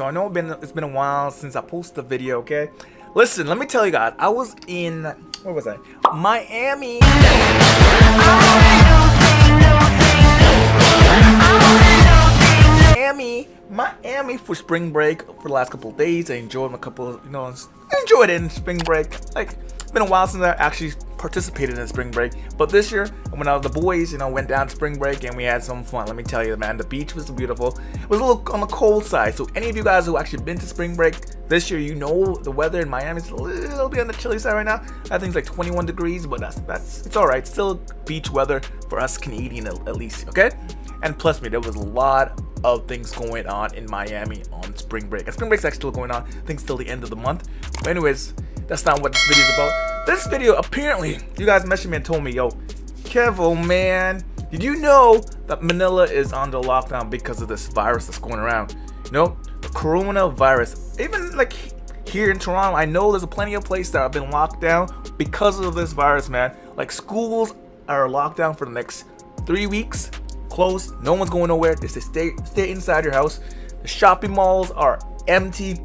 I know it's been a while since I posted the video, okay? Listen, let me tell you guys, I was in, where was I? Miami. Miami for spring break for the last couple of days. I enjoyed a couple, I enjoyed it in spring break. Like, it's been a while since I actually participated in spring break, but this year when the boys went down to spring break and we had some fun. Let me tell you, man, the beach was beautiful. It was a little on the cold side, so any of you guys who actually been to spring break this year, the weather in Miami is a little bit on the chilly side right now. I think it's like 21 degrees, but it's all right. Still beach weather for us Canadian at least, okay? And plus me, there was a lot of things going on in Miami on spring break, and spring break's actually still going on, I think, till the end of the month. But anyways, that's not what this video is about. This video, apparently, you guys messaged me and told me, yo, Kevo, man, did you know that Manila is under lockdown because of this virus that's going around? The coronavirus. Even like here in Toronto, I know there's plenty of places that have been locked down because of this virus, man. Like, schools are locked down for the next 3 weeks, closed. No one's going nowhere. They say stay inside your house. The shopping malls are empty.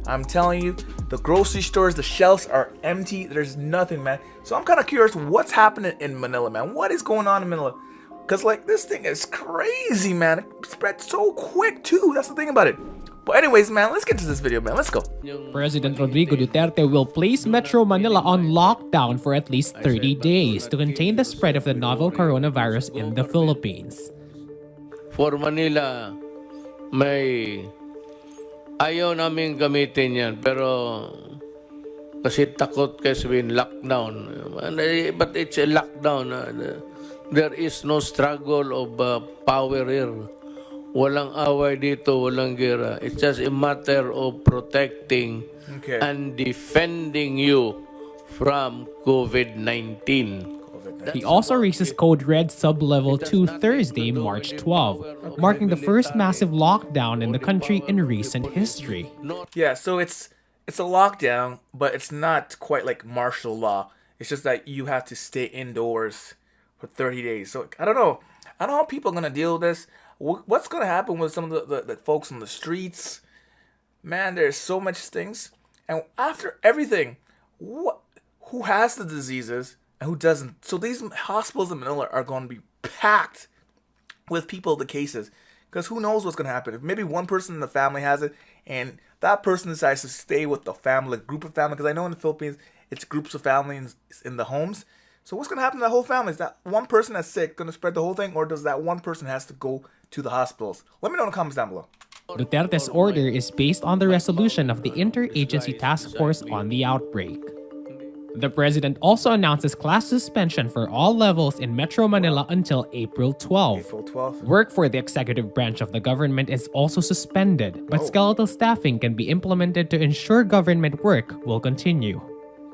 I'm telling you, the grocery stores, the shelves are empty. There's nothing, man. So I'm kind of curious what's happening in Manila, man. What is going on in Manila? Because, like, this thing is crazy, man. It spread so quick, too. That's the thing about it. But anyways, man, let's get to this video, man. Let's go. President Rodrigo Duterte will place Metro Manila on lockdown for at least 30 days to contain the spread of the novel coronavirus in the Philippines. For Manila, may ayaw namin gamitin yan, pero kasi takot kasi sabihin lockdown. But it's a lockdown. There is no struggle of power here. Walang away dito, walang gera. It's just a matter of protecting and defending you from COVID-19. He also raises Code Red Sub-Level 2 Thursday, March 12, marking the first massive lockdown in the country in recent history. Yeah, so it's a lockdown, but it's not quite like martial law. It's just that you have to stay indoors for 30 days. So I don't know how people are going to deal with this. What's going to happen with some of the folks on the streets? Man, there's so much things. And after everything, who has the diseases and who doesn't? So these hospitals in Manila are going to be packed with people with the cases. Because who knows what's going to happen. If maybe one person in the family has it and that person decides to stay with the family, group of family. Because I know in the Philippines, it's groups of families in the homes. So what's going to happen to that whole family? Is that one person that's sick going to spread the whole thing? Or does that one person has to go to the hospitals? Let me know in the comments down below. Duterte's order is based on the resolution of the Interagency Task Force on the outbreak. The president also announces class suspension for all levels in Metro Manila until April 12. Work for the executive branch of the government is also suspended, but skeletal staffing can be implemented to ensure government work will continue.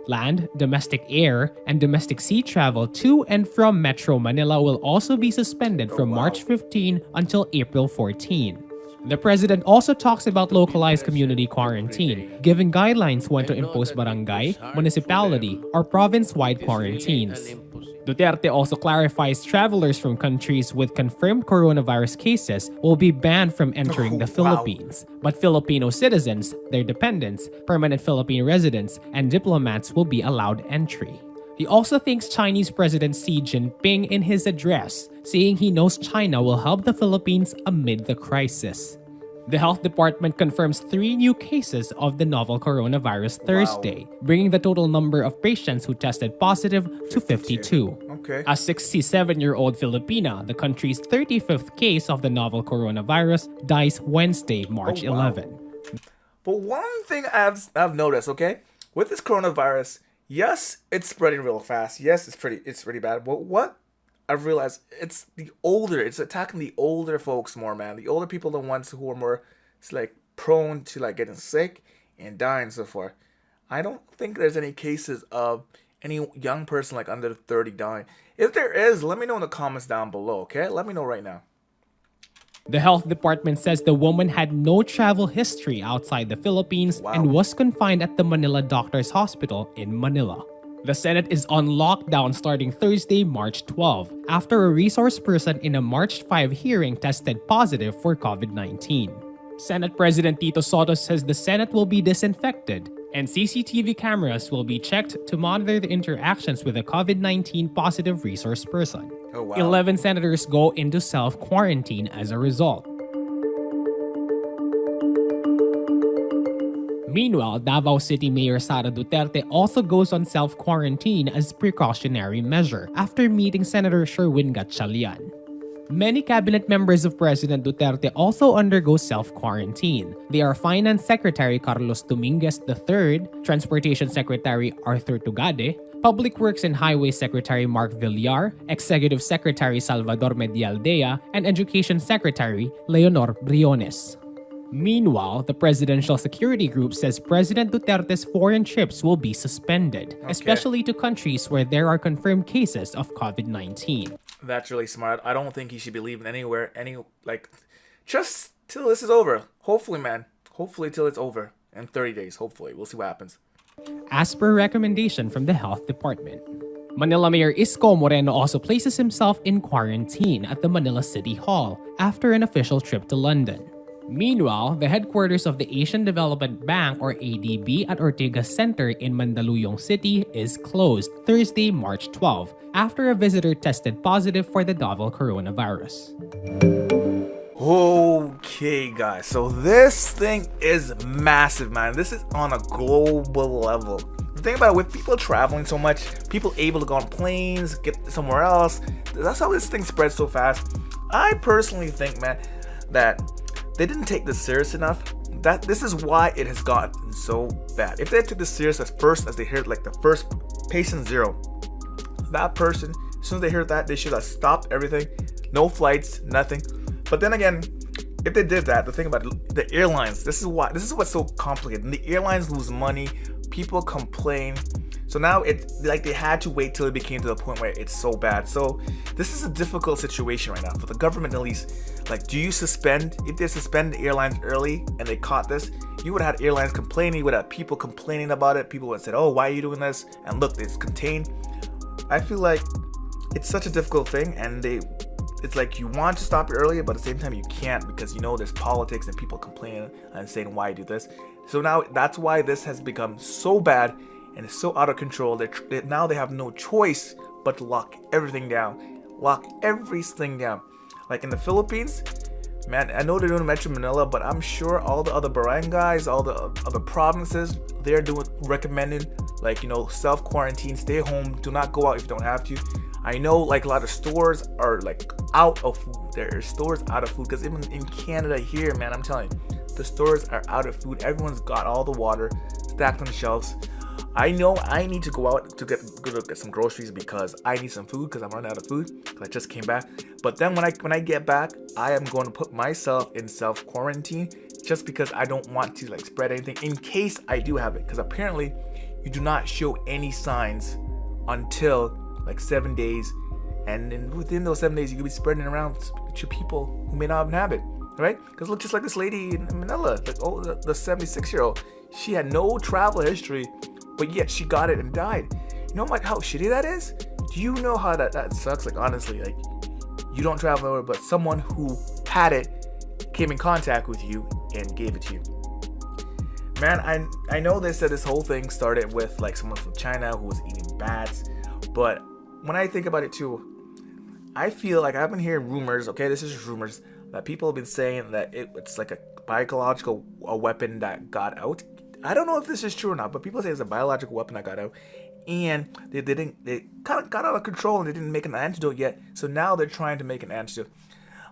Land, domestic air, and domestic sea travel to and from Metro Manila will also be suspended from March 15 until April 14. The president also talks about localized community quarantine, giving guidelines when to impose barangay, municipality, or province-wide quarantines. Duterte also clarifies travelers from countries with confirmed coronavirus cases will be banned from entering the Philippines, but Filipino citizens, their dependents, permanent Philippine residents, and diplomats will be allowed entry. He also thanks Chinese President Xi Jinping in his address, saying he knows China will help the Philippines amid the crisis. The health department confirms 3 new cases of the novel coronavirus Thursday, bringing the total number of patients who tested positive to 52. A 67-year-old Filipina, the country's 35th case of the novel coronavirus, dies Wednesday, March 11. But one thing I've noticed, with this coronavirus, yes, it's spreading real fast. Yes, it's pretty bad. But what I've realized, it's attacking the older folks more, man. The older people are the ones who are more prone to getting sick and dying and so forth. I don't think there's any cases of any young person under 30 dying. If there is, let me know in the comments down below, okay? Let me know right now. The health department says the woman had no travel history outside the Philippines and was confined at the Manila Doctors Hospital in Manila. The Senate is on lockdown starting Thursday, March 12, after a resource person in a March 5 hearing tested positive for COVID-19. Senate President Tito Soto says the Senate will be disinfected and CCTV cameras will be checked to monitor the interactions with a COVID-19 positive resource person. Oh, wow. 11 senators go into self-quarantine as a result. Meanwhile, Davao City Mayor Sara Duterte also goes on self-quarantine as precautionary measure after meeting Senator Sherwin Gatchalian. Many cabinet members of President Duterte also undergo self-quarantine. They are Finance Secretary Carlos Dominguez III, Transportation Secretary Arthur Tugade, Public Works and Highway Secretary Mark Villar, Executive Secretary Salvador Medialdea, and Education Secretary Leonor Briones. Meanwhile, the Presidential Security Group says President Duterte's foreign trips will be suspended, especially to countries where there are confirmed cases of COVID-19. That's really smart. I don't think he should be leaving anywhere, just till this is over. Hopefully, man. Hopefully till it's over in 30 days. Hopefully. We'll see what happens. As per recommendation from the Health Department. Manila Mayor Isko Moreno also places himself in quarantine at the Manila City Hall after an official trip to London. Meanwhile, the headquarters of the Asian Development Bank or ADB at Ortigas Center in Mandaluyong City is closed Thursday, March 12, after a visitor tested positive for the novel coronavirus. Okay, guys, so this thing is massive, man. This is on a global level. The thing about it, with people traveling so much, people able to go on planes, get somewhere else, that's how this thing spreads so fast. I personally think, man, that they didn't take this serious enough. That this is why it has gotten so bad. If they took this serious as they heard like the first patient zero, that person, as soon as they heard that, they should have stopped everything. No flights, nothing. But then again, if they did that, the thing about it, the airlines, this is what's so complicated. And the airlines lose money, people complain. So now it's like they had to wait till it became to the point where it's so bad. So this is a difficult situation right now for the government, at least. Like, do you suspend? If they suspend the airlines early and they caught this, you would have had airlines complaining, you would have people complaining about it. People would have said, oh, why are you doing this? And look, it's contained. I feel like it's such a difficult thing, and it's like you want to stop it earlier, but at the same time you can't, because you know there's politics and people complaining and saying why you do this. So now that's why this has become so bad and it's so out of control that now they have no choice but to lock everything down. Lock everything down. Like in the Philippines, man, I know they're doing Metro Manila, but I'm sure all the other barangays, all the other provinces, they're recommending, like, you know, self-quarantine, stay home, do not go out if you don't have to. I know, like, a lot of stores are like out of food. There are stores out of food, because even in Canada here, man, I'm telling you, the stores are out of food. Everyone's got all the water stacked on the shelves. I know I need to go out to get some groceries because I need some food, because I'm running out of food because I just came back. But then when I get back, I am going to put myself in self-quarantine just because I don't want to like spread anything in case I do have it, because apparently you do not show any signs until like 7 days, and then within those 7 days you could be spreading it around to people who may not even have it, right? Because look, just like this lady in Manila, like the 76-year-old, she had no travel history, but yet she got it and died. You know how shitty that is? Do you know how that sucks? Like, honestly, like, you don't travel nowhere, but someone who had it came in contact with you and gave it to you. Man, I know they said this whole thing started with like someone from China who was eating bats, but when I think about it too, I feel like I've been hearing rumors, okay, this is just rumors, that people have been saying that it's like a biological weapon that got out. I don't know if this is true or not, but people say it's a biological weapon that got out, and they kind of got out of control and they didn't make an antidote yet. So now they're trying to make an antidote.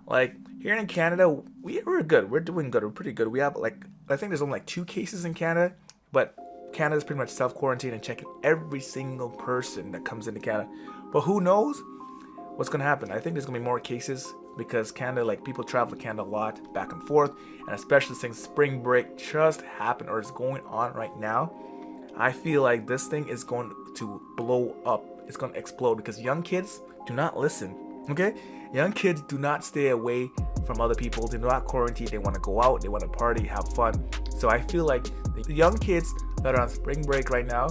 Like here in Canada, we're good. We're doing good. We're pretty good. We have like, I think there's only like 2 cases in Canada, but Canada's pretty much self-quarantine and checking every single person that comes into Canada. But who knows what's gonna happen? I think there's gonna be more cases because Canada, like, people travel to Canada a lot, back and forth, and especially since spring break just happened or is going on right now, I feel like this thing is going to blow up. It's going to explode because young kids do not listen, okay? Young kids do not stay away from other people. They do not quarantine. They want to go out. They want to party, have fun. So I feel like the young kids that are on spring break right now,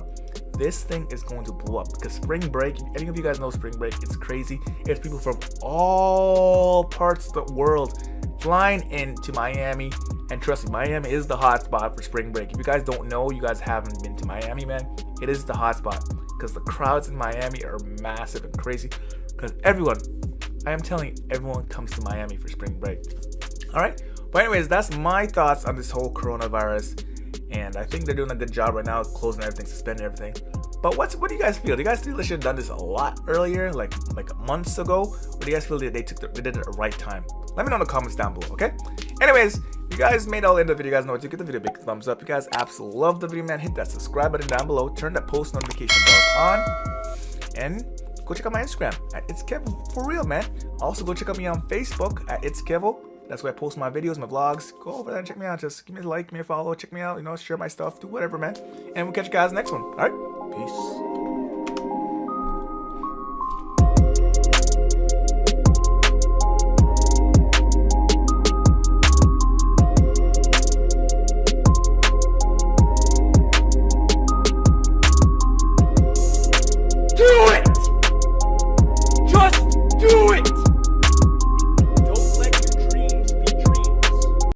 this thing is going to blow up because spring break, if any of you guys know spring break, it's crazy. It's people from all parts of the world flying into Miami. And trust me, Miami is the hot spot for spring break. If you guys don't know, you guys haven't been to Miami, man, it is the hot spot because the crowds in Miami are massive and crazy. Because everyone, I am telling you, everyone comes to Miami for spring break. All right. But anyways, that's my thoughts on this whole coronavirus. And I think they're doing a good job right now, closing everything, suspending everything. But what do you guys feel? Do you guys feel they should have done this a lot earlier, like months ago? Or do you guys feel that they did it at the right time? Let me know in the comments down below, okay? Anyways, you guys made all the end of the video. You guys know what to do. Give the video a big thumbs up. You guys absolutely love the video, man. Hit that subscribe button down below. Turn that post notification bell on. And go check out my Instagram at It's Kevo for real, man. Also, go check out me on Facebook at It's Kevo. That's where I post my videos, my vlogs. Go over there and check me out. Just give me a like, give me a follow, check me out, share my stuff, do whatever, man. And we'll catch you guys next one. All right? Peace.